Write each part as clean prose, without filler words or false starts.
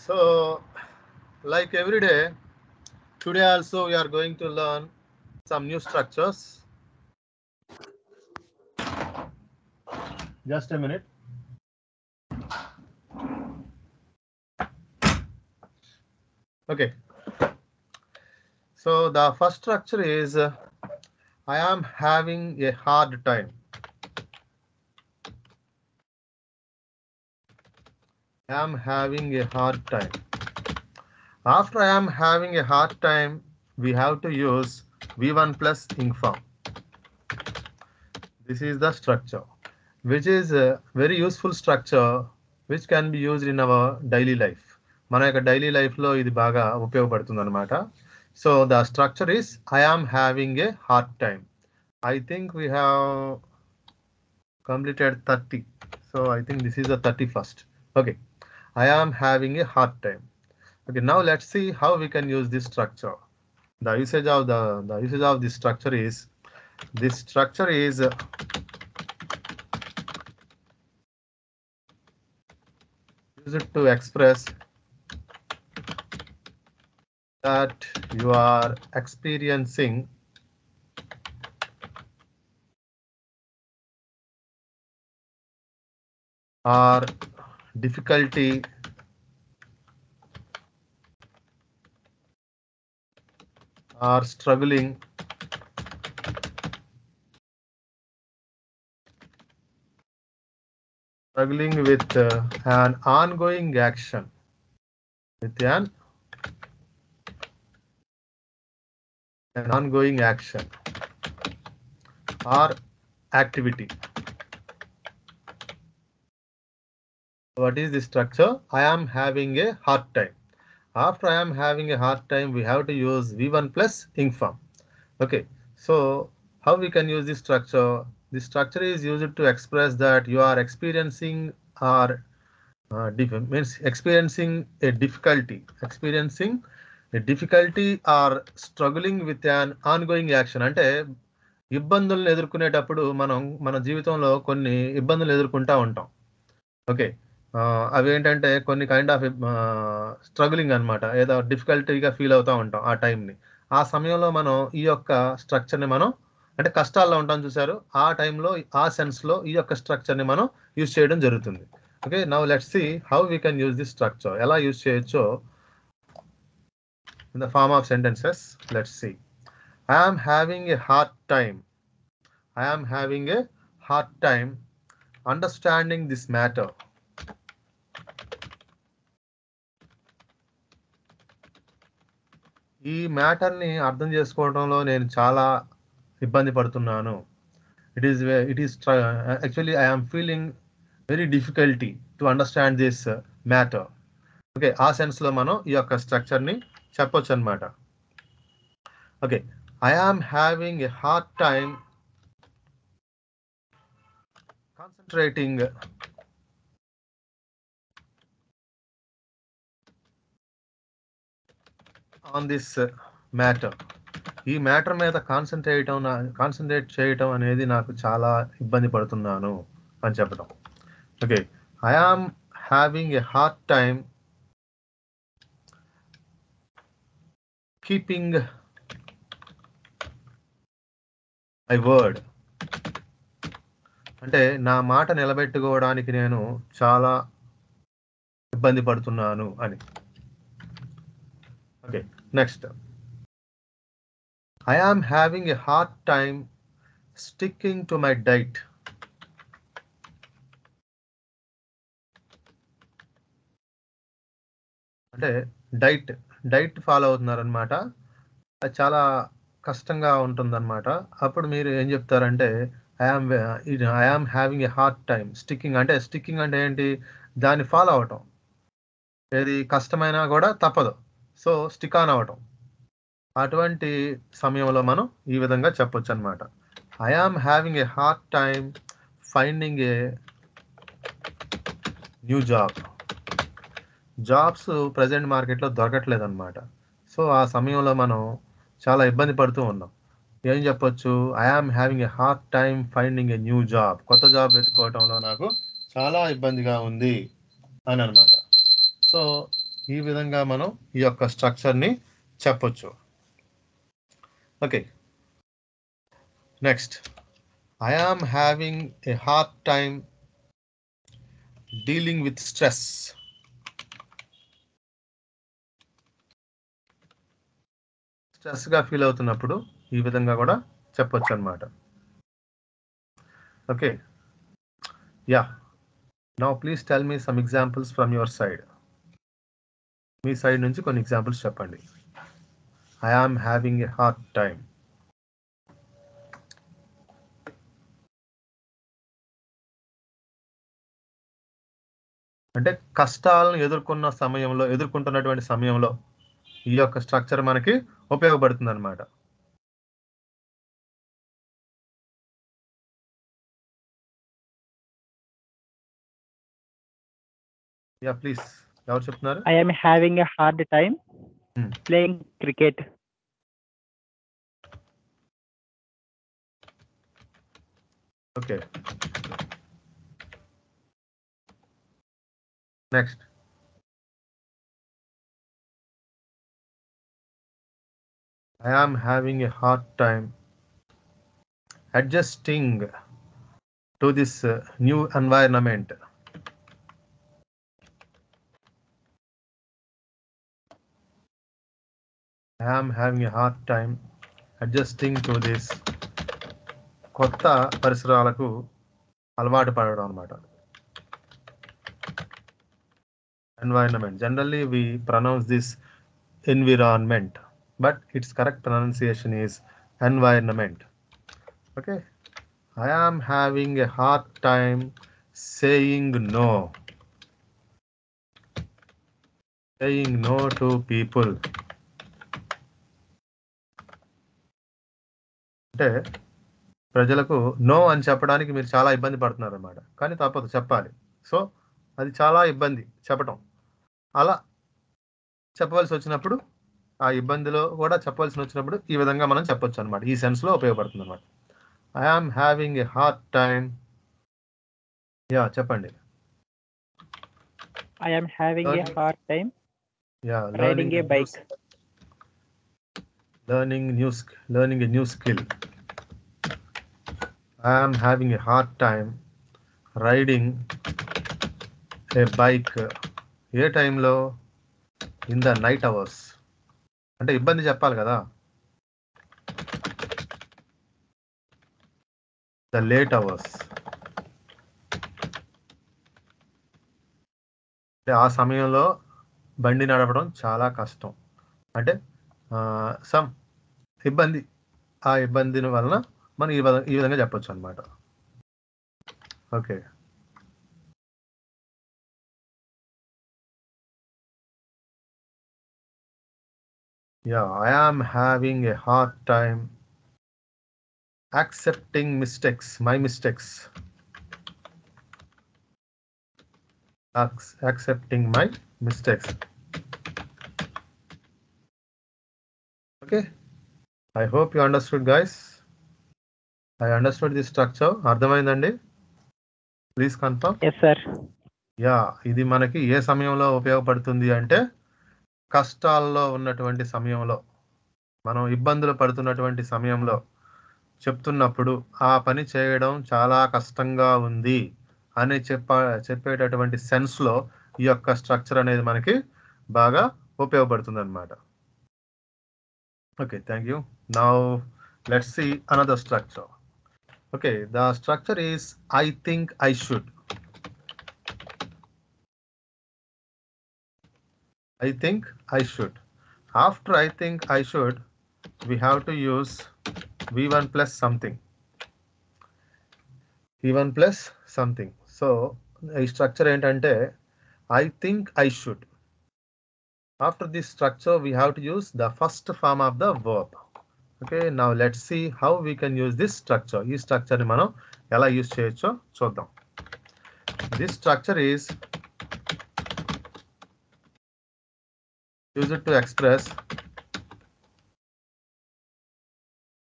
So, like every day, today also we are going to learn some new structures. Just a minute. Okay. So the first structure is I am having a hard time. I am having a hard time. After I am having a hard time, we have to use V1 plus ing form. This is the structure, which is a very useful structure which can be used in our daily life. మన యొక్క daily లైఫ్లో ఇది బాగా ఉపయోగపడుతుంది అనమాట. So the structure is I am having a hard time. I think we have completed 30. So I think this is the 31st. Okay. I am having a hard time. Okay, now let's see how we can use this structure. The usage of this structure is used to express that you are experiencing or difficulty or struggling with an ongoing action, an ongoing action or activity. What is the structure? I am having a hard time. After I am having a hard time, we have to use V1 plus ing form. Okay, so how we can use this structure? This structure is used to express that you are experiencing or means experiencing a difficulty or struggling with an ongoing action. అంటే ఇబ్బందులను ఎదుర్కొనేటప్పుడు మన జీవితంలో కొన్ని ఇబ్బందులు ఎదుర్కొంటా ఉంటాం. Okay, అవి ఏంటంటే కొన్ని కైండ్ ఆఫ్ స్ట్రగులింగ్ అనమాట. ఏదో డిఫికల్టీగా ఫీల్ అవుతూ ఉంటాం ఆ టైంని. ఆ సమయంలో మనం ఈ యొక్క స్ట్రక్చర్ని మనం అంటే కష్టాల్లో ఉంటాం చూసారు, ఆ టైంలో ఆ సెన్స్లో ఈ యొక్క స్ట్రక్చర్ని మనం యూజ్ చేయడం జరుగుతుంది. Okay, now let's see how we can use this structure. ఎలా యూజ్ చేయొచ్చో in the form of sentences. Let's see. I am having a hard time. I am having a hard time understanding this matter. ఈ మ్యాటర్ని అర్థం చేసుకోవడంలో నేను చాలా ఇబ్బంది పడుతున్నాను. It is actually I am feeling very difficulty to understand this matter. Okay, ఆ సెన్స్లో మనం ఈ యొక్క స్ట్రక్చర్ని చెప్పొచ్చు అనమాట. Okay, I am having a hard time concentrating on this matter. ఈ మ్యాటర్ మీద కాన్సన్ట్రేట్ చేయటం అనేది నాకు చాలా ఇబ్బంది పడుతున్నాను అని చెప్పడం. Okay, I am having a hard time keeping my word. అంటే నా మాట నిలబెట్టుకోవడానికి నేను చాలా ఇబ్బంది పడుతున్నాను అని. Okay, next. I am having a hard time sticking to my diet. అంటే డైట్ ఫాలో అవుతున్నారనమాట. అది చాలా కష్టంగా ఉంటుందన్నమాట. అప్పుడు మీరు ఏం చెప్తారంటే I am having a hard time sticking అంటే ఏంటి? దాన్ని ఫాలో అవటం. ఏది కష్టమైనా కూడా తప్పదు, సో స్టిక్ ఆన్ అవటం. అటువంటి సమయంలో మనం ఈ విధంగా చెప్పొచ్చు అనమాట. I am having a hard time finding a new jobs present మార్కెట్లో దొరకట్లేదు అనమాట. సో ఆ సమయంలో మనం చాలా ఇబ్బంది పడుతూ ఉన్నాం. ఏం చెప్పొచ్చు? I am having a hard time finding a new job. కొత్త జాబ్ వెతుక్కోవటంలో నాకు చాలా ఇబ్బందిగా ఉంది అని అనమాట. సో ఈ విధంగా మనం ఈ యొక్క స్ట్రక్చర్ని చెప్పొచ్చు. Okay, next, I am having a hard time dealing with stress. స్ట్రెస్గా ఫీల్ అవుతున్నప్పుడు ఈ విధంగా కూడా చెప్పొచ్చు అన్నమాట. Okay, yeah, now please tell me some examples from your side. మీ సైడ్ నుంచి కొన్ని ఎగ్జాంపుల్స్ చెప్పండి. I am having a hard time. అంటే కష్టాలను ఎదుర్కొంటున్నటువంటి సమయంలో ఈ యొక్క స్ట్రక్చర్ మనకి ఉపయోగపడుతుంది అనమాట. యా ప్లీజ్, ఎవరు చెప్తున్నారు? I am having a hard time playing cricket. Okay. Next. I am having a hard time adjusting to this new environment. I am having a hard time adjusting to this కొత్త పరిసరాలకు అలవాటు పడడం అన్నమాట. Environment. Generally we pronounce this environment, but its correct pronunciation is environment. Okay, I am having a hard time saying no. Saying no to people. అంటే ప్రజలకు no అని చెప్పడానికి మీరు చాలా ఇబ్బంది పడుతున్నారు అన్నమాట. కానీ తప్పదు, చెప్పాలి. సో అది చాలా ఇబ్బంది చెప్పటం. అలా చెప్పవలసి వచ్చినప్పుడు, ఆ ఇబ్బందిలో కూడా చెప్పవలసి వచ్చినప్పుడు ఈ విధంగా మనం చెప్పొచ్చు అనమాట. ఈ సెన్స్లో ఉపయోగపడుతుంది అనమాట. I am having a hard time. Yeah చెప్పండి. I am having a hard time riding riding a bike. Learning a new skill. I am having a hard time riding a bike. ఏ టైంలో? In the night hours. అంటే ఇబ్బంది చెప్పాలి కదా. The late hours. అంటే ఆ సమయంలో బండి నడపడం చాలా కష్టం. అంటే సమ్ ఇబ్బంది, ఆ ఇబ్బంది వలన మనం ఈ విధంగా చెప్పొచ్చు అనమాట. Okay, yeah, I am having a hard time accepting my mistakes. Accepting my mistakes. Okay, I hope you understood, guys. I understood this structure. అర్థమైందండి? Please confirm. Yes sir. Yeah, ఇది మనకి ఏ సమయంలో ఉపయోగపడుతుంది అంటే, కష్టాల్లో ఉన్నటువంటి సమయంలో, మనం ఇబ్బందులు పడుతున్నటువంటి సమయంలో చెప్తున్నప్పుడు ఆ పని చేయడం చాలా కష్టంగా ఉంది అని చెప్పేటటువంటి సెన్స్లో ఈ యొక్క స్ట్రక్చర్ అనేది మనకి బాగా ఉపయోగపడుతుంది అన్నమాట. Okay, thank you. Now let's see another structure. Okay, the structure is I think I should. I think I should. After I think I should, we have to use V1 plus something. V1 plus something. So, ఈ structure ఏంటంటే I think I should. After this structure, we have to use the first form of the verb. Okay, now let's see how we can use this structure. ఈ structure ని మనం ఎలా use చేయొచ్చో చూద్దాం. This structure is used to express.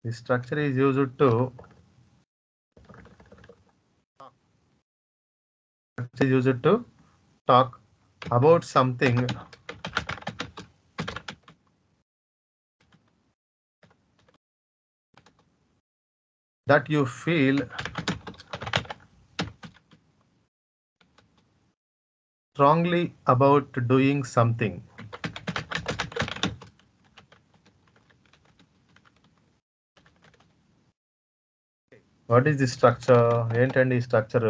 This structure is used to talk about something that you feel strongly about doing something. What is the structure? ఏంటండి ఈ structure?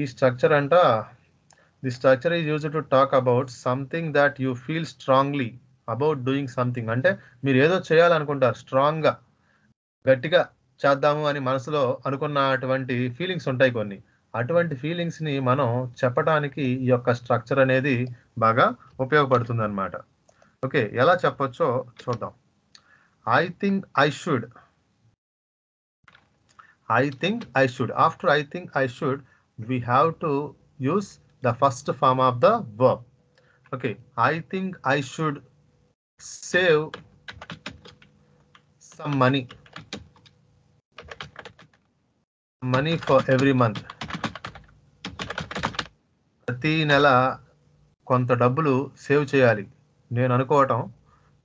ఈ structure అంట, the structure is used to talk about something that you feel strongly about doing something. అంటే మీరు ఏదో చేయాలనుకుంటారు, స్ట్రాంగ్గా గట్టిగా చేద్దాము అని మనసులో అనుకున్నటువంటి ఫీలింగ్స్ ఉంటాయి కొన్ని. అటువంటి ఫీలింగ్స్ని మనం చెప్పడానికి ఈ యొక్క స్ట్రక్చర్ అనేది బాగా ఉపయోగపడుతుంది అనమాట. ఓకే, ఎలా చెప్పొచ్చో చూద్దాం. I think I should. I think I should. After I think I should, we have to use the first form of the verb. Okay, I think I should save some money for every month. ప్రతి నెల కొంత డబ్బులు save చేయాలి. నేను అనుకోవటం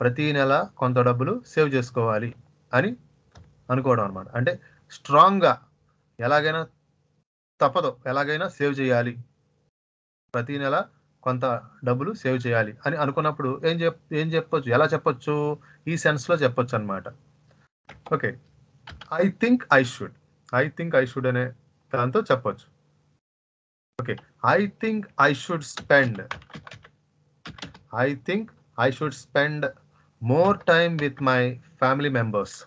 ప్రతి నెల కొంత డబ్బులు సేవ్ చేసుకోవాలి అని అనుకోవడం అనమాట. అంటే స్ట్రాంగ్గా ఎలాగైనా తప్పదు, ఎలాగైనా సేవ్ చేయాలి, ప్రతి నెల కొంత డబ్బులు సేవ్ చేయాలి అని అనుకున్నప్పుడు ఏం చెప్పొచ్చు, ఎలా చెప్పొచ్చు? ఈ సెన్స్లో చెప్పొచ్చు అనమాట. Okay, I think I should అనే దాంతో చెప్పొచ్చు. Okay, I think I should spend more time with my family members.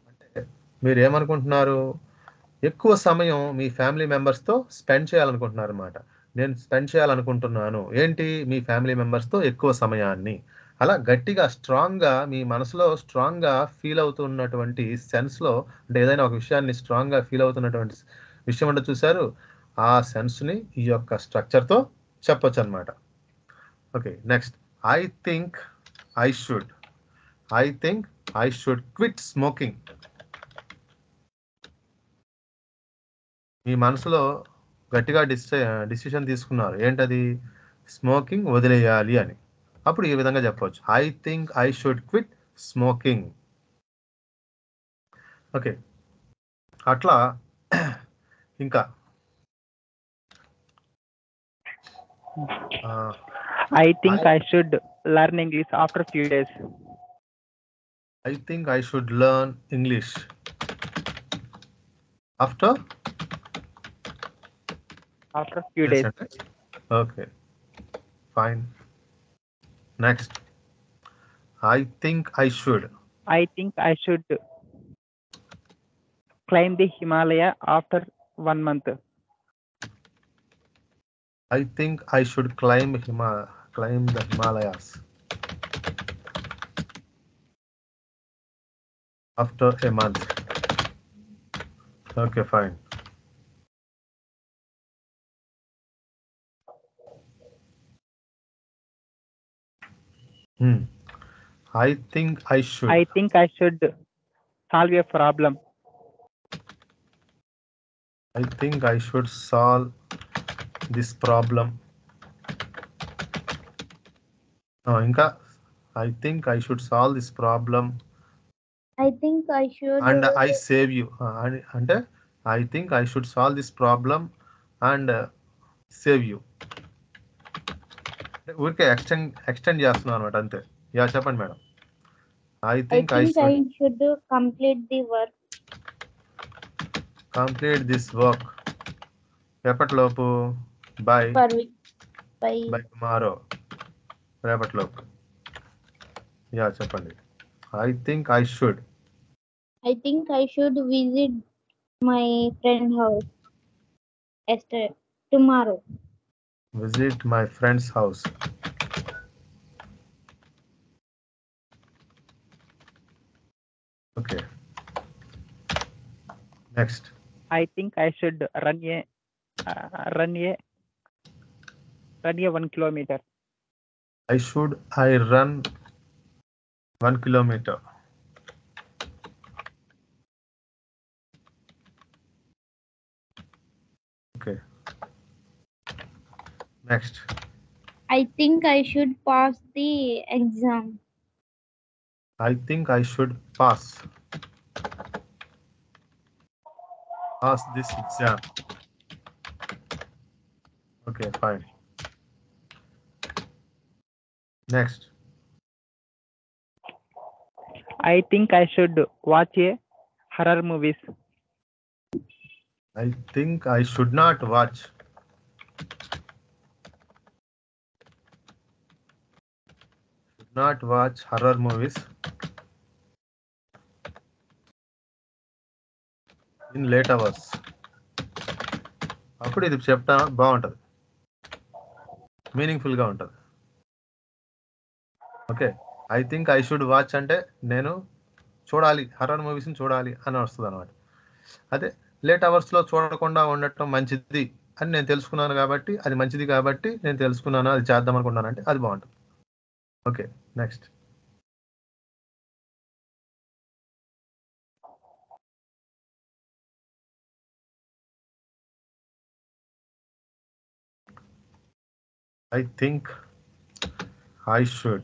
అంటే మీరు ఏమనుకుంటున్నారు? ఎక్కువ సమయం మీ ఫ్యామిలీ మెంబర్స్తో స్పెండ్ చేయాలనుకుంటున్నారు అనమాట. నేను స్పెండ్ చేయాలనుకుంటున్నాను ఏంటి? మీ ఫ్యామిలీ మెంబర్స్తో ఎక్కువ సమయాన్ని. అలా గట్టిగా స్ట్రాంగ్గా మీ మనసులో స్ట్రాంగ్గా ఫీల్ అవుతున్నటువంటి సెన్స్లో, అంటే ఏదైనా ఒక విషయాన్ని స్ట్రాంగ్గా ఫీల్ అవుతున్నటువంటి విషయం అంటే చూశారు, ఆ సెన్స్ని ఈ యొక్క స్ట్రక్చర్తో చెప్పొచ్చు అనమాట. Okay, next, I think I should quit smoking. మీ మనసులో గట్టిగా డిసిషన్ తీసుకున్నారు, ఏంటది? స్మోకింగ్ వదిలేయాలి అని. అప్పుడు ఈ విధంగా చెప్పవచ్చు, I think I should quit smoking. Okay, అట్లా ఇంకా I think I should learn English after few days. I think I should learn English after few days. Okay, fine. Next, I think I should climb the Himalaya after 1 month. I think I should climb the Himalayas after a month. Okay, fine. I think I should solve a problem. I think I should solve this problem. ఇంకా I think I should solve this problem. I think I should and I save you. అంటే I think I should solve this problem and save you. ఊరికే extend చేస్తున్నాను అనమాట, అంతే. Yeah, చెప్పండి madam. I think I should complete the work. Complete this work. రేపటిలోపు. By tomorrow. రేపటిలోపు. Yeah, చెప్పండి. I think I should visit my friend's house tomorrow. Visit my friend's house. Okay. Next. I think I should run a 1 kilometer. I run 1 kilometer. Okay. Next. I think I should pass the exam. I think I should pass this exam. Okay, fine. Next. I think I should watch a horror movies. I think I should not watch. Should not watch horror movies in late hours. అప్పుడు ఇది చెప్తా బాగుంటుంది, మీనింగ్ఫుల్గా ఉంటుంది. Okay, I think I should watch అంటే నేను చూడాలి, horror మూవీస్ని చూడాలి అని వస్తుంది అనమాట. అదే లేట్ అవర్స్లో చూడకుండా ఉండటం మంచిది అని నేను తెలుసుకున్నాను కాబట్టి, అది మంచిది కాబట్టి నేను తెలుసుకున్నాను, అది చేద్దాం అనుకున్నాను అంటే అది బాగుంటుంది. Okay, next. I think I should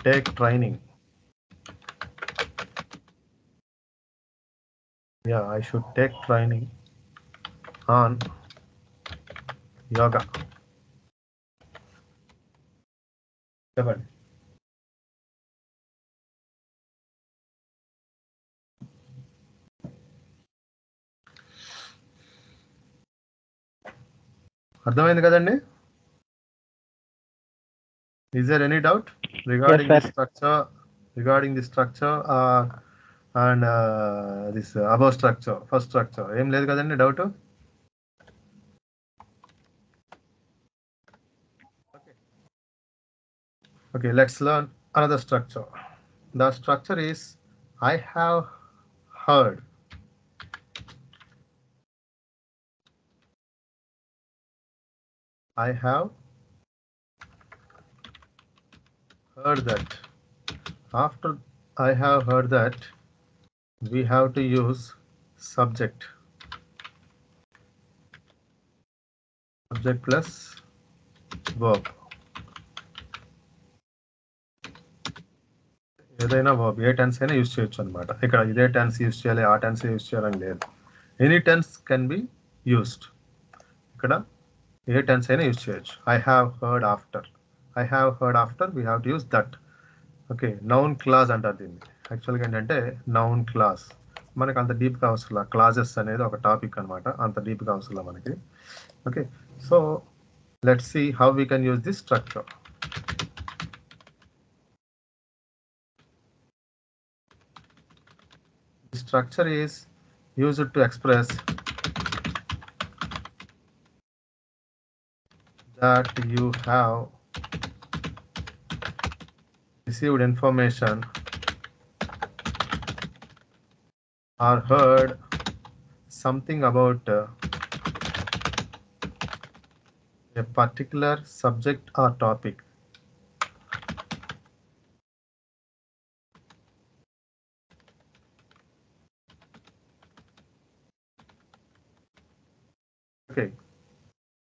take training. Yeah, I should take training on yoga. చెప్పండి. అర్థమైంది కదండి? Is there any doubt regarding Yes, the structure, and this above structure, first structure? ఏం లేదు కదండి doubt? Okay, let's learn another structure. The structure is I have heard. I have heard that. After I have heard that, we have to use subject. Subject plus verb. ఏదైనా verb, ఏ tense అయినా use చేయొచ్చు అనమాట. ఇక్కడ ఇదే tense use చేయాలి, ఆ tense use చేయాలని లేదు. Any tense can be used. ఇక్కడ ఏ టెన్స్ అయినా యూజ్ చేయొచ్చు. I have heard after. I have heard after we have to use that. Okay, noun clause అంటారు దీన్ని. యాక్చువల్గా ఏంటంటే నౌన్ క్లాజ్ మనకు అంత డీప్గా అవసరం. క్లాజెస్ అనేది ఒక టాపిక్ అనమాట, అంత డీప్గా అవసరం మనకి. Okay, so let's see how we can use this structure. The structure is used to express that you have received information or heard something about a particular subject or topic. Okay,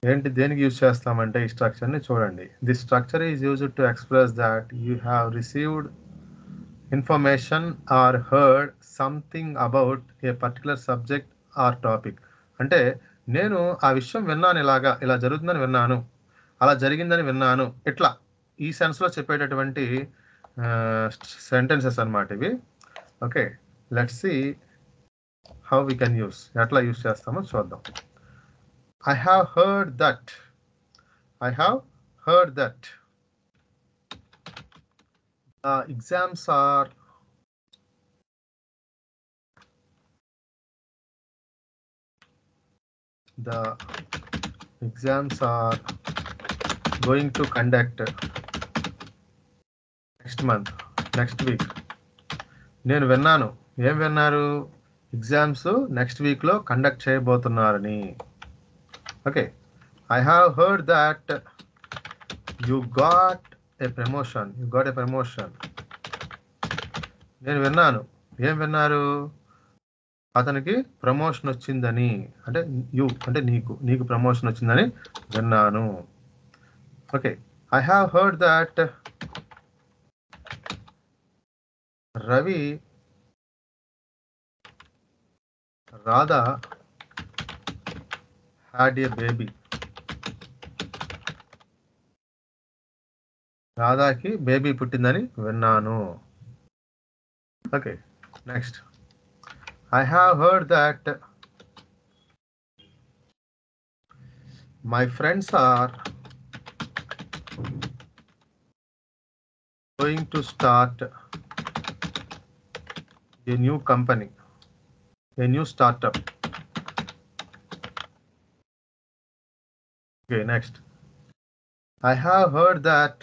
ఏంటి దేనికి use చేస్తామంటే ఈ స్ట్రక్చర్ని చూడండి. This structure is used to express that you have received information or heard something about a particular subject or topic. అంటే నేను ఆ విషయం విన్నాను, ఇలా జరుగుతుందని విన్నాను, అలా జరిగిందని విన్నాను, ఇట్లా ఈ సెన్స్లో చెప్పేటటువంటి సెంటెన్సెస్ అన్నమాట ఇవి. Okay, let's see how we can use, ఎట్లా యూస్ చేస్తామో చూద్దాం. I have heard that. I have heard that. The exams are going to conduct next month, next week. నేను విన్నాను, ఏం విన్నారు? ఎగ్జామ్స్ నెక్స్ట్ వీక్లో కండక్ట్ చేయబోతున్నారని. Okay, I have heard that you got a promotion. నేను విన్నాను, ఏం విన్నారు? అతనికి ప్రమోషన్ వచ్చిందని, అంటే అంటే నీకు ప్రమోషన్ వచ్చిందని విన్నాను. Okay, I have heard that Ravi Radha had a baby. రాధాకి బేబీ పుట్టిందని విన్నాను. Okay, next. I have heard that my friends are going to start a new company, a new startup. Okay, next. I have heard that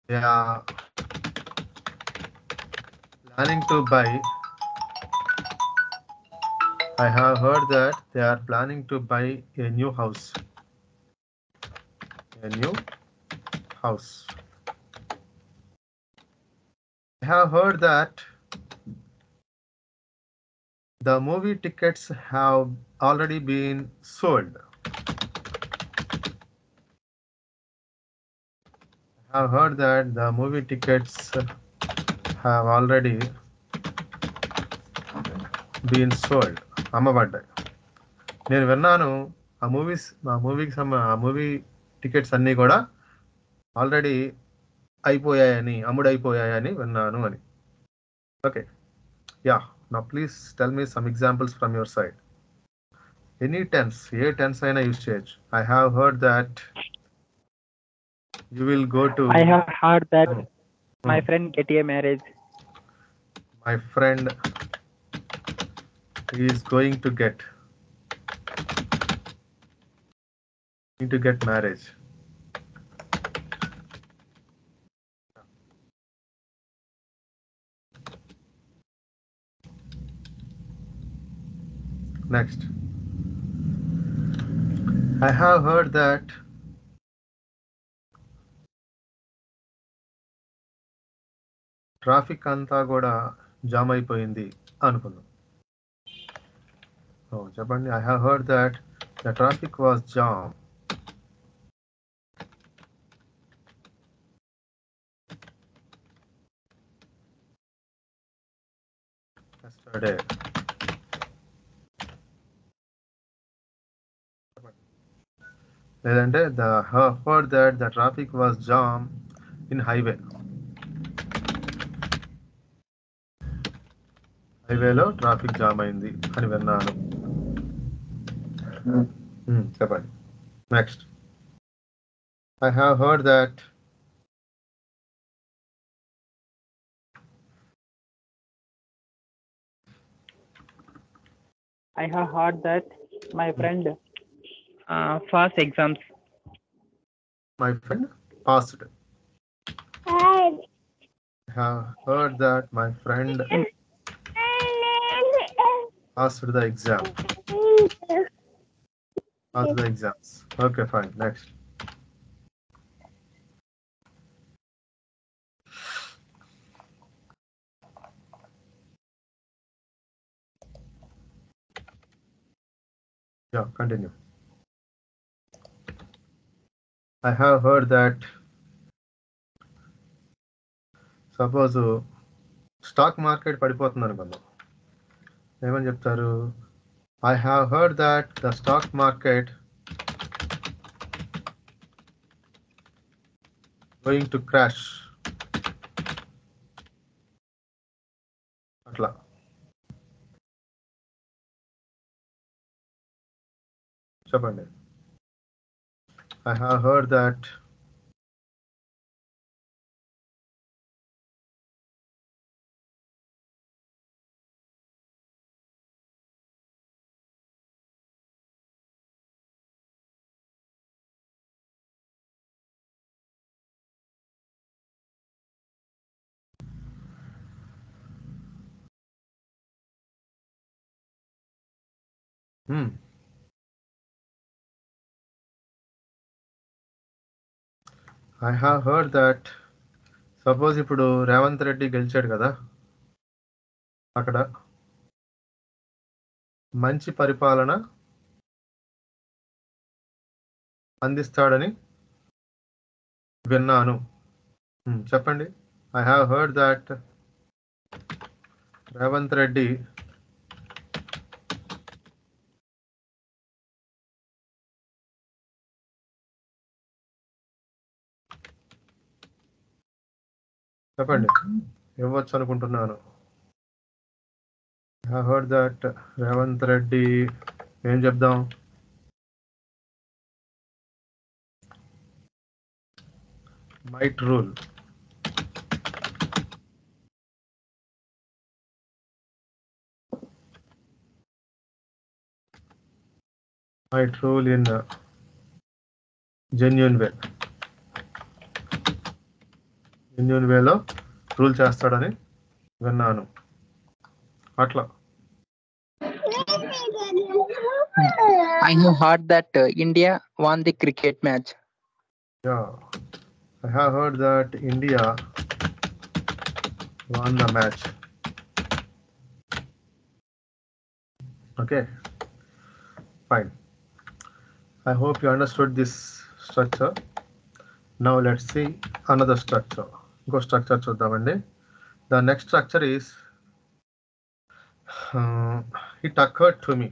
they are planning to buy. I have heard that they are planning to buy a new house. A new house. I have heard that the movie tickets have already been sold. I have heard that the movie tickets have already been sold. అమ్మబడ్డాయి. నేను విన్నాను ఆ movie tickets అన్నీ కూడా already అమ్ముడైపోయాయని విన్నాను అని. Okay, yeah, నా please tell me some examples from your side. Any tense, ఏ టెన్స్ అయినా యూజ్ చేయొచ్చు. I have heard that you will go to. I have heard that my friend get a marriage. My friend is going to get marriage. Next. I have heard that traffic అంతా కూడా jam అయిపోయింది అనుకుందాం. చెప్పండి. I have heard that the traffic was jam yesterday. లేదంటే have heard that the traffic was jam in highway. హైవేలో traffic jam అయింది అని విన్నాను. చెప్పండి. Next. I have heard that I have heard that my friend passed exams. my friend passed. I have heard that my friend passed the exam. Passed the exams. Okay, fine. Next. Yeah, continue. I have heard that suppose stock market పడిపోతుంది అనుకుందాం. ఏమని చెప్తారు? I have heard that the stock market going to crash. అట్లా. చెప్పండి. I have heard that I have heard that suppose ఇప్పుడు రేవంత్ రెడ్డి గెలిచాడు కదా, అక్కడ మంచి పరిపాలన అందిస్తాడని విన్నాను. చెప్పండి. I have heard that Revanth Reddy చెప్పండి, ఇవ్వచ్చు అనుకుంటున్నాను. I have heard that Revanth Reddy ఏం చెప్దాం, might rule. Might rule in a genuine way. Genuine way లో రూల్ చేస్తాడని విన్నాను. అట్లా. I have heard that India won the cricket match. Yeah, I have heard that India won the match. Okay, fine. I hope you understood this structure. Now let's see another structure. Go structure చూద్దామండి. The next structure is it occurred to me.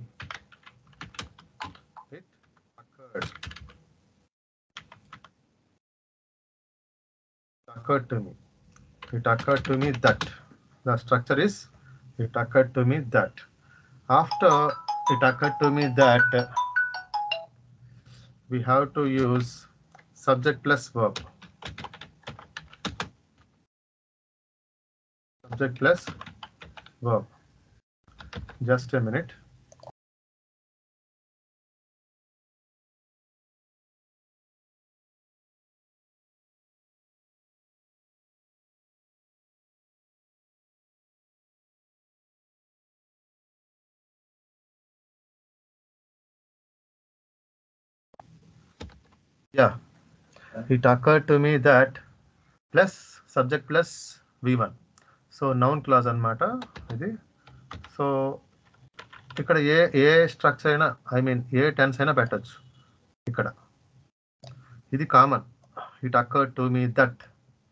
It occurred to me. It occurred to me that. The structure is it occurred to me that. After it occurred to me that, we have to use subject plus verb. Subject plus verb. Just a minute. Yeah, it occurred to me that plus subject plus v1. So noun clause అన్నమాట ఇది. So ఇక్కడ ఏ structure అయినా, I mean A tense అయినా పెట్టచ్చు. ఇక్కడ ఇది common. It accord to me that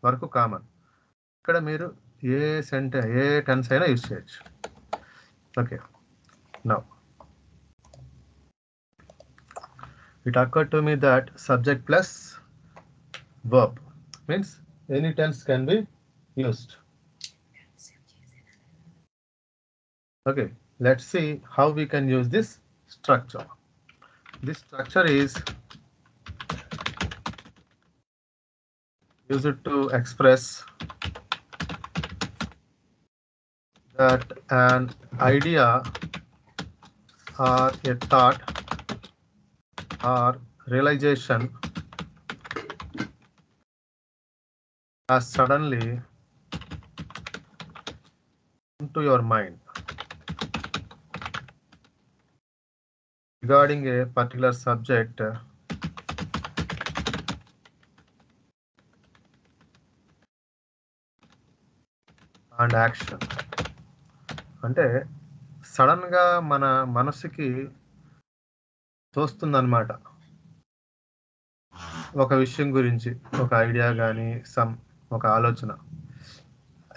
వరకు common. ఇక్కడ మీరు ఏ టెన్స్ అయినా యూజ్ చేయొచ్చు. Okay, now it occurred to me that subject plus verb means any tense can be used. Okay, let's see how we can use this structure. This structure is used to express that an idea or a thought or realization has suddenly come to your mind regarding a particular subject and action. అంటే sudden గా మన మనసుకి తోస్తుందన్నమాట ఒక విషయం గురించి, ఒక idea కానీ ఒక ఆలోచన.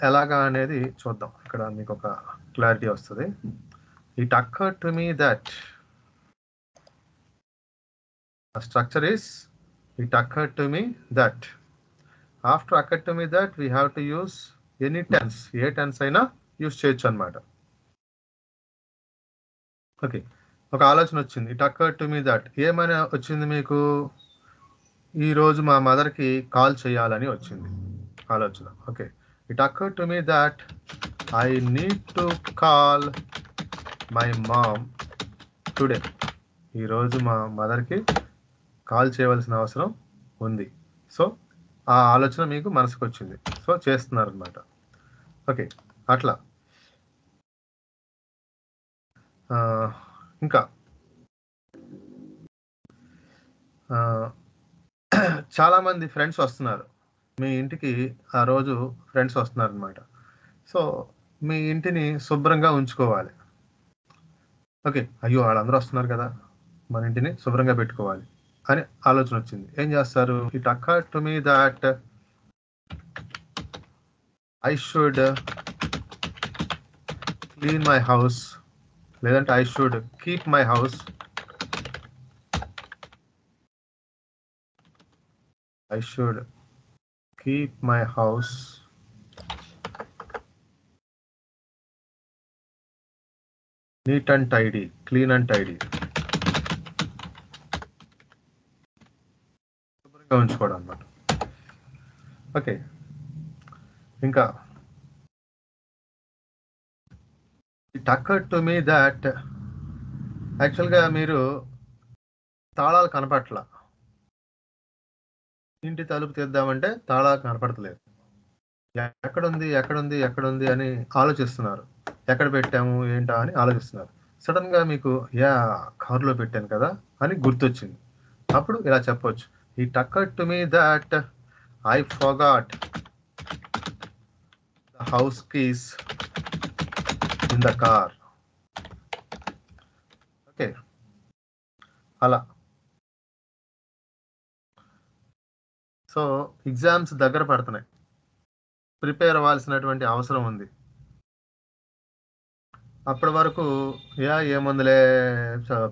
ఎలాగా అనేది చూద్దాం. ఇక్కడ మీకు ఒక క్లారిటీ వస్తుంది. It accord to me that. Structure is it accord to me that. After accord to me that we have to use any tense. ఏ టెన్స్ అయినా యూస్ చేయొచ్చు అనమాట. ఓకే, ఒక ఆలోచన వచ్చింది. It accord to me that. ఏమైనా వచ్చింది మీకు? ఈరోజు మా మదర్కి కాల్ చేయాలని వచ్చింది ఆలోచన. Okay, it accord to me that I need to call my mom today. ఈరోజు మా మదర్కి కాల్ చేయవలసిన అవసరం ఉంది. సో ఆ ఆలోచన మీకు మనసుకు వచ్చింది, సో చేస్తున్నారు అనమాట. ఓకే, అట్లా. ఇంకా చాలా మంది ఫ్రెండ్స్ వస్తున్నారు. మీ ఇంటికి ఆ రోజు ఫ్రెండ్స్ వస్తున్నారనమాట. సో మీ ఇంటిని శుభ్రంగా ఉంచుకోవాలి. ఓకే, అయ్యో వాళ్ళందరూ వస్తున్నారు కదా, మన ఇంటిని శుభ్రంగా పెట్టుకోవాలి అని ఆలోచన వచ్చింది. ఏం చేస్తారు? It occurred to me that I should clean my house, లేదంటే I should keep my house, I should keep my house neat and tidy, clean and tidy, శుభ్రంగా ఉంచుకోవడం అనమాట. ఓకే, ఇంకా it occurred to me that యాక్చువల్గా మీరు తాళాలు కనపట్ల, ఇంటి తలుపు తీద్దామంటే తాళాలు కనపడతలేదు, ఎక్కడుంది ఎక్కడుంది ఎక్కడుంది అని ఆలోచిస్తున్నారు, ఎక్కడ పెట్టాము ఏంటా అని ఆలోచిస్తున్నారు. సడన్ గా మీకు కారులో పెట్టాను కదా అని గుర్తొచ్చింది. అప్పుడు ఇలా చెప్పొచ్చు, it occurred to me that I forgot the house keys in the car. Okay, అలా. సో ఎగ్జామ్స్ దగ్గర పడుతున్నాయి, ప్రిపేర్ అవ్వాల్సినటువంటి అవసరం ఉంది. అప్పటి వరకు ఏముందిలే,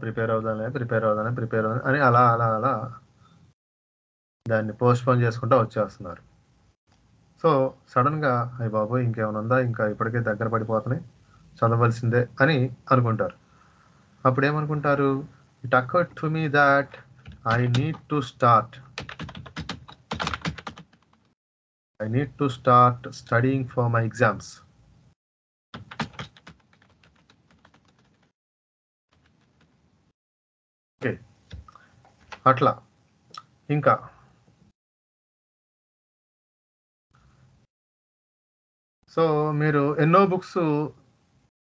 ప్రిపేర్ అవుదాం అని అలా అలా అలా దాన్ని పోస్ట్పోన్ చేసుకుంటూ వచ్చేస్తున్నారు. సో సడన్గా అయ్య బాబోయ్ ఇంకేమైనా ఉందా, ఇంకా ఇప్పటికే దగ్గర పడిపోతున్నాయి, చదవలసిందే అని అనుకుంటారు. అప్పుడు ఏమనుకుంటారు? It occurred to me that I need to start studying for my exams. Okay, అట్లా. ఇంకా సో మీరు ఎన్నో బుక్స్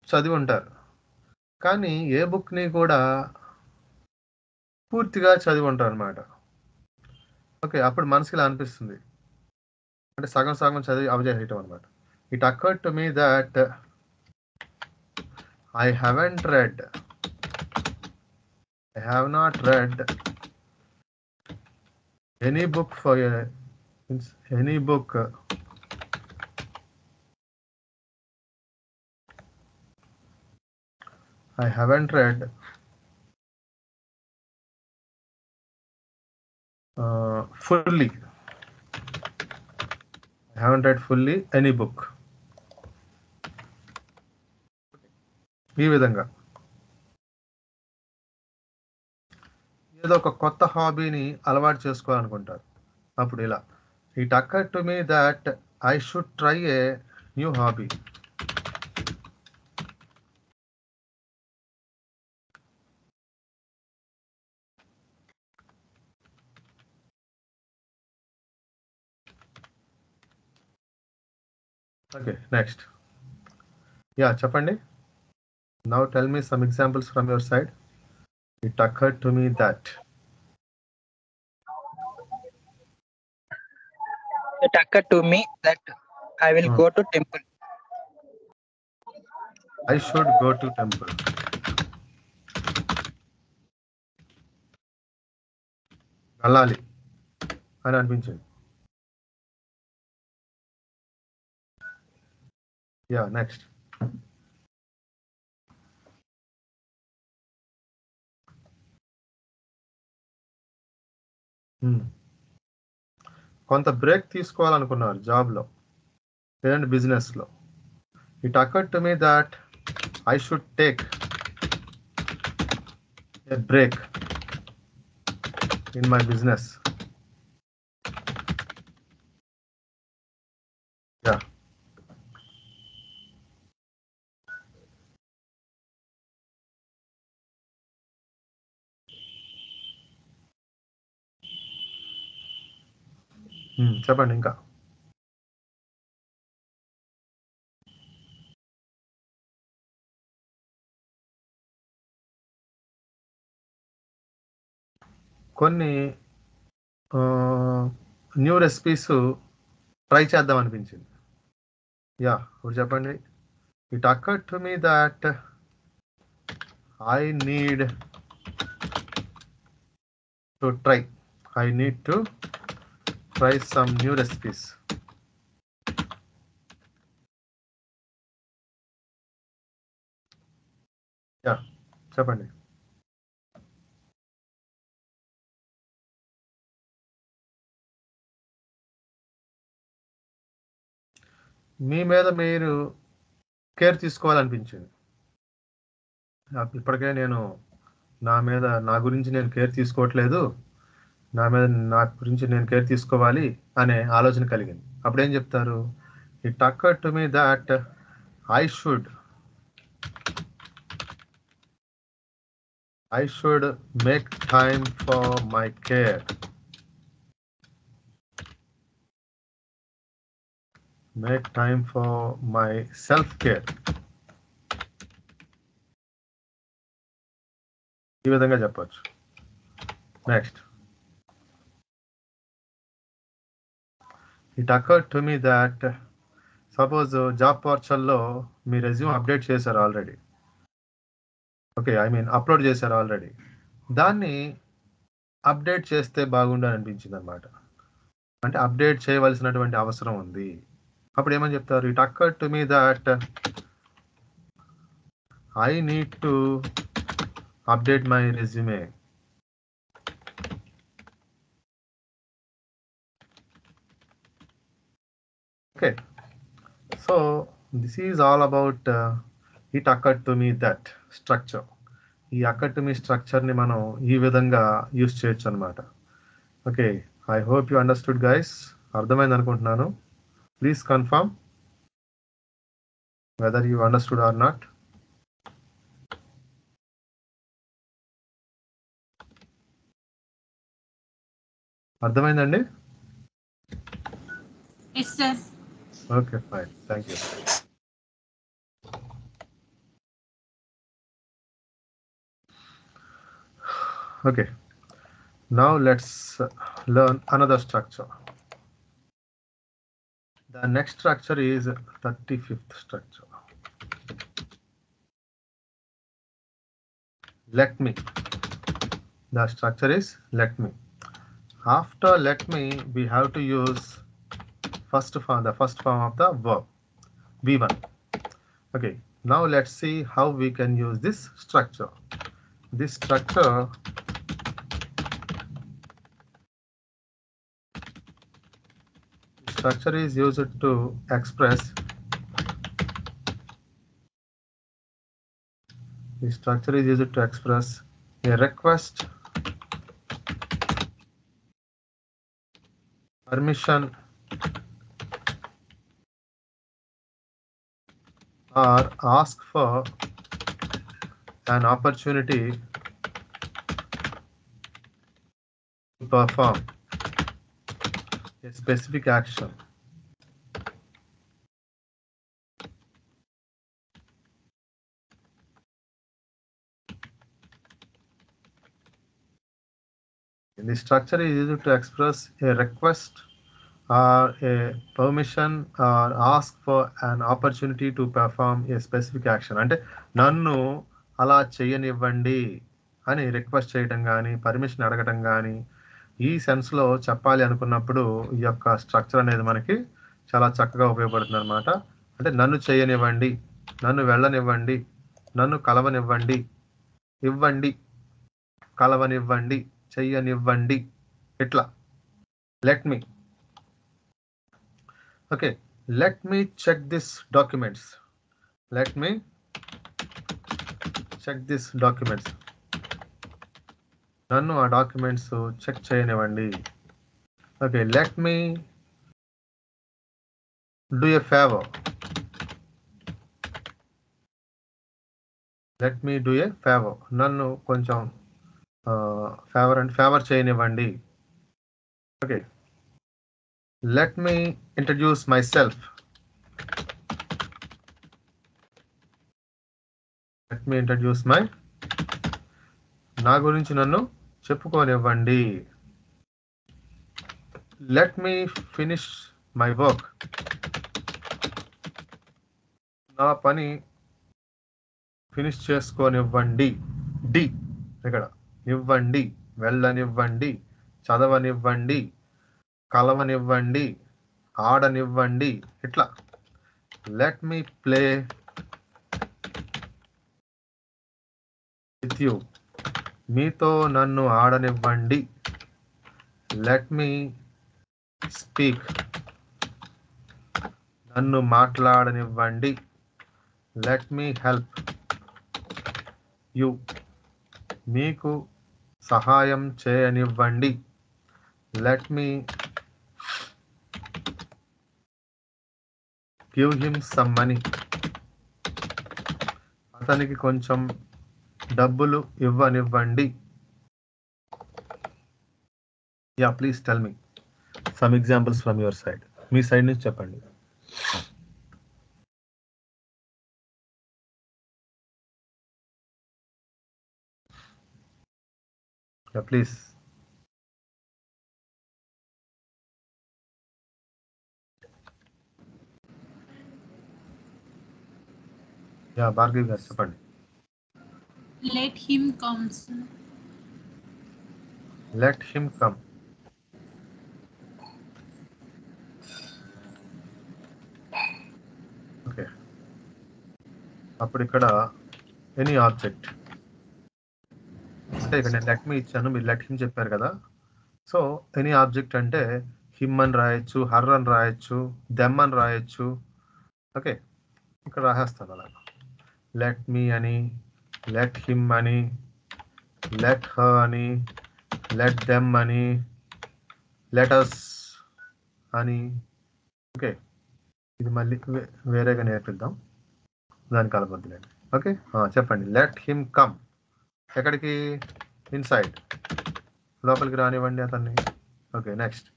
చదివి ఉంటారు, కానీ ఏ బుక్ని కూడా పూర్తిగా చదివి ఉంటారు అనమాట. ఓకే, అప్పుడు మనసుకి ఇలా అనిపిస్తుంది, అంటే సగం సగం చదివి అవజేయటం అనమాట. It occurred to me that I have not read any book I haven't read fully. I haven't read fully any book. ఈ విధంగా ఏదో ఒక కొత్త హాబీని అలవాటు చేసుకోవాలనుకుంటారు. అప్పుడు ఇలా, it occurred to me that I should try a new hobby. Okay, next. చెప్పండి. Now tell me some examples from your side. It occurred to me that. It occurred to me that I will go to temple. I should go to temple. వెళ్ళాలి అని అనిపించింది. Next. కొంత break తీసుకోవాలనుకున్నారు జాబ్లో లేదంటే బిజినెస్లో. It occurred to me that I should take a break in my business. చెప్పండి ఇంకా. కొన్ని న్యూ రెసిపీస్ ట్రై చేద్దాం అనిపించింది. యా, ఇప్పుడు చెప్పండి. It occurred to me that I need to try. I need to try some new recipes. Yeah, చెప్పండి. మీ మీద మీరు కేర్ తీసుకోవాలనిపించింది. ఇప్పటికే నేను నా గురించి నేను కేర్ తీసుకోవట్లేదు, నా గురించి నేను కేర్ తీసుకోవాలి అనే ఆలోచన కలిగింది. అప్పుడేం చెప్తారు? It occurred to me that I should make time for my care. Make time for my self-care. ఈ విధంగా చెప్పచ్చు. Next, it occurred to me that suppose job పోర్టల్లో మీ రెజ్యూమ్ అప్డేట్ చేశారు already. Okay, I mean upload చేశారు already. దాన్ని update చేస్తే బాగుండు అనిపించింది అనమాట. అంటే అప్డేట్ చేయవలసినటువంటి అవసరం ఉంది. అప్పుడు ఏమని చెప్తారు? It occurred to me that I need to update my resume. Okay, so this is all about it occurred to me that structure. ఈ occurred to me structure ని మనం ఈ విధంగా యూస్ చేయొచ్చు అనమాట. Okay, I hope you understood guys. అర్థమైంది అనుకుంటున్నాను. Please confirm whether you understood or not. అర్థమైందండి? Yes, sir. Okay, fine. Thank you. Okay, now let's learn another structure. The next structure is 35th structure. Let me. The structure is let me. After let me, we have to use the first form of the verb, V1. Okay, now let's see how we can use this structure. This structure is used to express a request, permission, or ask for an opportunity to perform a specific action. The structure is used to express a request or a permission or ask for an opportunity to perform a specific action. అంటే నన్ను అలా చేయనివ్వండి అని request చేయడం కానీ, permission అడగటం కానీ, ఈ సెన్స్లో చెప్పాలి అనుకున్నప్పుడు ఈ యొక్క స్ట్రక్చర్ అనేది మనకి చాలా చక్కగా ఉపయోగపడుతుంది అనమాట. అంటే నన్ను చేయనివ్వండి, నన్ను వెళ్ళనివ్వండి, నన్ను కలవనివ్వండి, ఇవ్వండి, కలవనివ్వండి, చెయ్యనివ్వండి, ఇట్లా. Let me. Okay, let me check this documents. Let me check this documents. నన్ను ఆ డాక్యుమెంట్స్ చెక్ చేయనివ్వండి. Okay, let me do a favor. Let me do a favor. నన్ను కొంచెం ఫేవర్ చేయనివ్వండి. Okay, let me introduce myself. Let me introduce నా గురించి నన్ను చెప్పుకోనివ్వండి. Let me finish my work, నా పని ఫినిష్ చేసుకోనివ్వండి. డి ఇక్కడ ఇవ్వండి, వెళ్ళనివ్వండి, చదవనివ్వండి, కలవనివ్వండి, ఆడనివ్వండి. ఇట్లా let me play with you, మీతో నన్ను ఆడనివ్వండి. లెట్ మీ స్పీక్, నన్ను మాట్లాడనివ్వండి. లెట్ మీ హెల్ప్ యూ, మీకు సహాయం చేయనివ్వండి. Let me give him some money, అతనికి కొంచెం డబ్బులు ఇవ్వనివ్వండి. Yeah please tell me some examples from your side. మీ సైడ్ నుంచి చెప్పండి. Yeah please. యా భార్గవి గారు చెప్పండి. Let him come, sir. Let him come. Okay, అప్పుడు ఇక్కడ ఎనీ ఆబ్జెక్ట్ అంటే ఇక్కడ నేను లెట్ మీ ఇచ్చాను, మీరు లెట్ హిమ్ చెప్పారు కదా. సో ఎనీ ఆబ్జెక్ట్ అంటే హిమ్ అని రాయొచ్చు, హర్ అని రాయొచ్చు, దెమ్ అని రాయొచ్చు. ఓకే, ఇక్కడ రాసేస్తాను అలా. లెట్ మీ అని, లెట్ హిమ్ అని, లెట్ హర్ అని, లెట్ దెమ్ అని, లెట్ అస్ అని. ఓకే, ఇది మళ్ళీ వేరేగా నేర్పిద్దాం, దానికి కలపొద్దులేండి. ఓకే, చెప్పండి. లెట్ హిమ్ కమ్, ఎక్కడికి? ఇన్సైడ్, లోపలికి రానివ్వండి అతన్ని. Okay, next.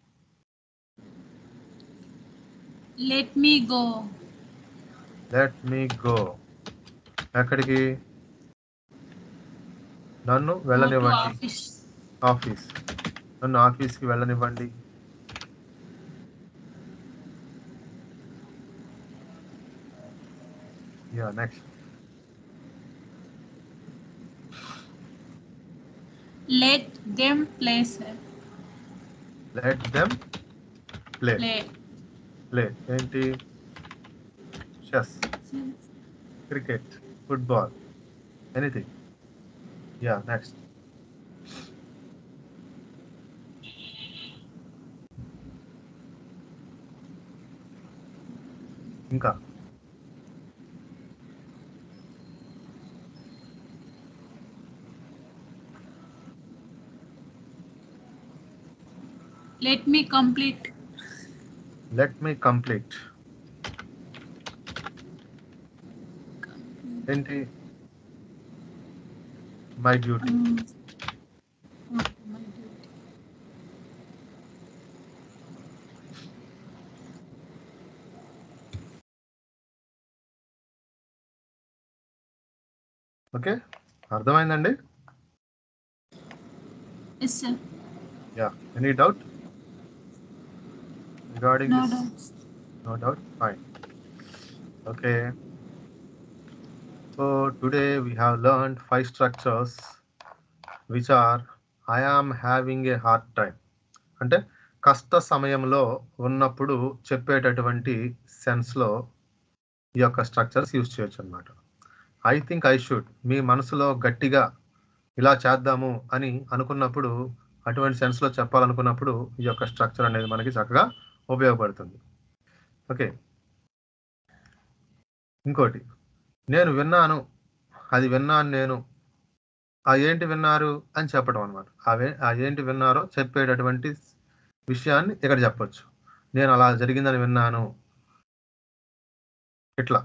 Let me go. Let me go, ఎక్కడికి? నన్ను Go to వెళ్ళనివ్వండి. office. ఆఫీస్, నన్ను ఆఫీస్కి వెళ్ళనివ్వండి. Yeah next. Let them play, sir. Let them play. Play. Play ఏంటి? Chess, cricket, football, anything. Yeah next. ఇంకా Let me complete. Let me complete ఏంటి? My duty. Okay, my duty. Okay, అర్థమైందండి? Yes, sir. Yeah, any doubt regarding No this? doubts. No doubt, fine. Okay, so today we have learned 5 structures which are I am having a hard time, అంటే కష్ట సమయంలో ఉన్నప్పుడు చెప్పేటటువంటి సెన్స్లో ఈ యొక్క structures use చేయొచ్చు అనమాట. ఐ థింక్ ఐ షుడ్, మీ మనసులో గట్టిగా ఇలా చేద్దాము అని అనుకున్నప్పుడు, అటువంటి సెన్స్లో చెప్పాలనుకున్నప్పుడు ఈ యొక్క స్ట్రక్చర్ అనేది మనకి చక్కగా ఉపయోగపడుతుంది. ఓకే, ఇంకోటి, నేను విన్నాను, అది విన్నాను నేను, ఆ ఏంటి విన్నారు అని చెప్పడం అనమాట. ఆ ఏంటి విన్నారో చెప్పేటటువంటి విషయాన్ని ఇక్కడ చెప్పొచ్చు. నేను అలా జరిగిందని విన్నాను, ఇట్లా.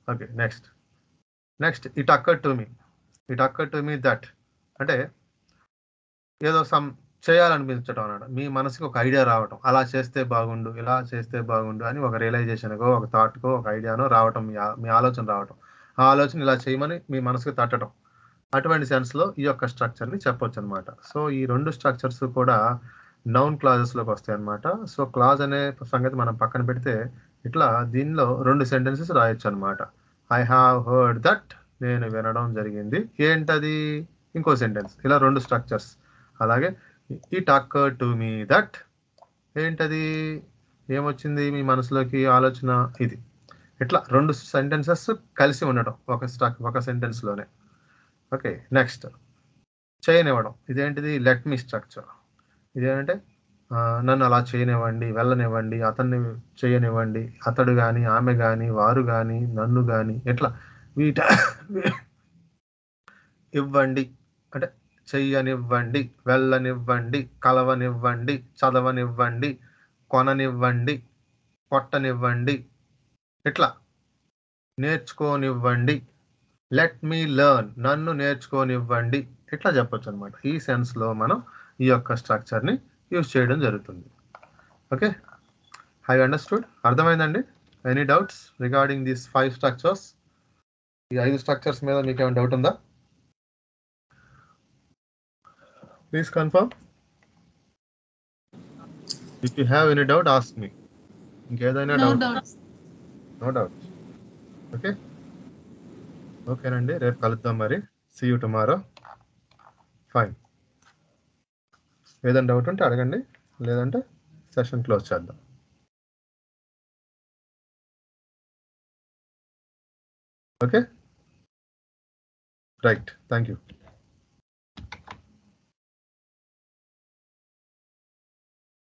Okay, next it అక్కర్ to me that, అంటే ఏదో సమ్ చేయాలనిపించడం అన్నమాట. మీ మనసుకి ఒక ఐడియా రావటం, అలా చేస్తే బాగుండు, ఇలా చేస్తే బాగుండు అని ఒక రియలైజేషన్కో, ఒక థాట్కో, ఒక ఐడియానో రావటం, మీ ఆలోచన రావటం, ఆ ఆలోచన ఇలా చేయమని మీ మనసుకు తట్టడం, అటువంటి సెన్స్లో ఈ యొక్క స్ట్రక్చర్ని చెప్పొచ్చు అనమాట. సో ఈ 2 స్ట్రక్చర్స్ కూడా నౌన్ క్లాజెస్లోకి వస్తాయి అన్నమాట. సో క్లాజ్ అనే సంగతి మనం పక్కన పెడితే ఇట్లా దీనిలో 2 సెంటెన్సెస్ రాయొచ్చు అనమాట. ఐ హ్యావ్ హర్డ్ దట్, నేను వినడం జరిగింది. ఏంటది? ఇంకో సెంటెన్స్. ఇలా 2 స్ట్రక్చర్స్. అలాగే it accord to me that, ఏంటది? ఏమొచ్చింది మీ మనసులోకి ఆలోచన? ఇది. ఇట్లా 2 సెంటెన్సెస్ కలిసి ఉండడం ఒక సెంటెన్స్లోనే. ఓకే, నెక్స్ట్ చేయనివ్వడం. ఇదేంటిది? Let me structure. ఇదేంటంటే నన్ను అలా చేయనివ్వండి, వెళ్ళనివ్వండి, అతన్ని చేయనివ్వండి, అతడు కానీ, ఆమె కానీ, వారు కానీ, నన్ను కానీ, ఇట్లా వీట ఇవ్వండి అంటే చెయ్యనివ్వండి, వెళ్ళనివ్వండి, కలవనివ్వండి, చదవనివ్వండి, కొననివ్వండి, కొట్టనివ్వండి, ఇట్లా నేర్చుకోనివ్వండి, లెట్ మీ లెర్న్, నన్ను నేర్చుకోనివ్వండి, ఇట్లా చెప్పొచ్చు అనమాట. ఈ సెన్స్లో మనం ఈ యొక్క స్ట్రక్చర్ని యూజ్ చేయడం జరుగుతుంది. Okay, have you understood? అర్థమైందండి? Any doubts regarding these 5 structures? ఈ 5 స్ట్రక్చర్స్ మీద మీకు ఏమైనా డౌట్ ఉందా? Please confirm. If you have any doubt ask me. ఇంకేదైనా No doubt? doubts. No doubt. Okay, ఓకేనండి, రేపు కలుద్దాం మరి. See you tomorrow. ఫైన్. ఏదైనా డౌట్ ఉంటే అడగండి, లేదంటే సెషన్ క్లోజ్ చేద్దాం. Okay, right, thank you.